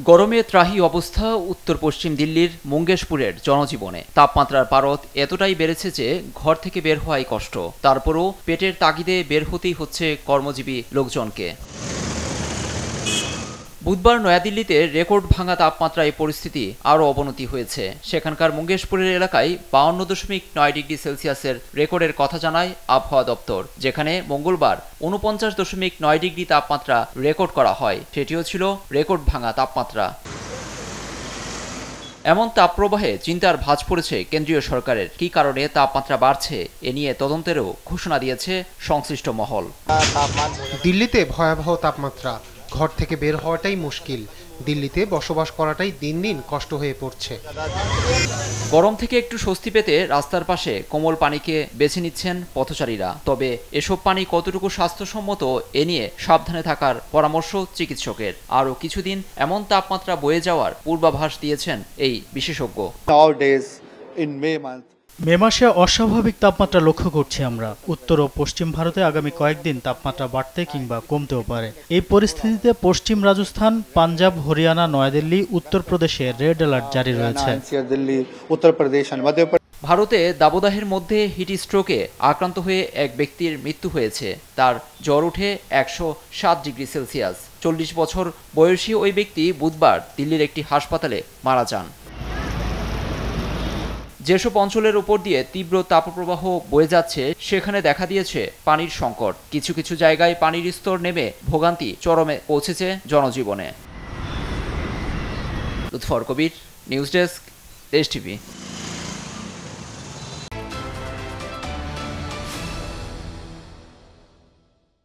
গরমে ত্রাহি অবস্থা উত্তর পশ্চিম দিল্লির মুঙ্গেশপুরের জনজীবনে। তাপমাত্রার পারদ এতটাই বেড়েছে যে ঘর থেকে বের হওয়াই কষ্ট। তারপরও পেটের তাগিদে বের হতেই হচ্ছে কর্মজীবী লোকজনকে। বুধবার নয়াদিল্লিতে রেকর্ড ভাঙা তাপমাত্রায় পরিস্থিতি আরও অবনতি হয়েছে। সেখানকার মুঙ্গেশপুরের এলাকায় 52.9 ডিগ্রি সেলসিয়াসের রেকর্ডের কথা জানায় আবহাওয়া দপ্তর, যেখানে মঙ্গলবার 49.9 ডিগ্রি তাপমাত্রা রেকর্ড করা হয়। সেটিও ছিল রেকর্ড ভাঙা তাপমাত্রা। এমন তাপপ্রবাহে চিন্তার ভাঁজ পড়েছে কেন্দ্রীয় সরকারের। কী কারণে তাপমাত্রা বাড়ছে এ নিয়ে তদন্তেরও ঘোষণা দিয়েছে সংশ্লিষ্ট মহল। দিল্লিতে ভয়াবহ তাপমাত্রা, ঘর থেকে বের হওয়াটাই মুশকিল। দিল্লিতে বসবাস করাটাই দিন দিন কষ্ট হয়ে পড়ছে। গরম থেকে একটু স্বস্তি পেতে রাস্তার পাশে কোমল পানিকে বেছে নিচ্ছেন পথচারীরা। তবে এসব পানি কতটুকু স্বাস্থ্যসম্মত এ নিয়ে সাবধানে থাকার পরামর্শ চিকিৎসকের। আরও কিছুদিন এমন তাপমাত্রা বয়ে যাওয়ার পূর্বাভাস দিয়েছেন এই বিশেষজ্ঞ। মে মাসে অস্বাভাবিক তাপমাত্রা লক্ষ্য করছি আমরা। উত্তর ও পশ্চিম ভারতে আগামী কয়েকদিন তাপমাত্রা বাড়তে কিংবা কমতেও পারে। এই পরিস্থিতিতে পশ্চিম রাজস্থান, পাঞ্জাব, হরিয়ানা, নয়াদিল্লি, উত্তরপ্রদেশে রেড অ্যালার্ট জারি রয়েছে। ভারতে দাবদাহের মধ্যে হিট স্ট্রোকে আক্রান্ত হয়ে এক ব্যক্তির মৃত্যু হয়েছে। তার জ্বর উঠে 107 ডিগ্রি সেলসিয়াস। 40 বছর বয়সী ওই ব্যক্তি বুধবার দিল্লির একটি হাসপাতালে মারা যান। যেসব অঞ্চলের উপর দিয়ে তীব্র তাপপ্রবাহ বয়ে যাচ্ছে সেখানে দেখা দিয়েছে পানির সংকট। কিছু কিছু জায়গায় পানির স্তর নেমে ভোগান্তি চরমে পৌঁছেছে জনজীবনে। লুৎফর কবির, নিউজ ডেস্ক, দেশ টিভি।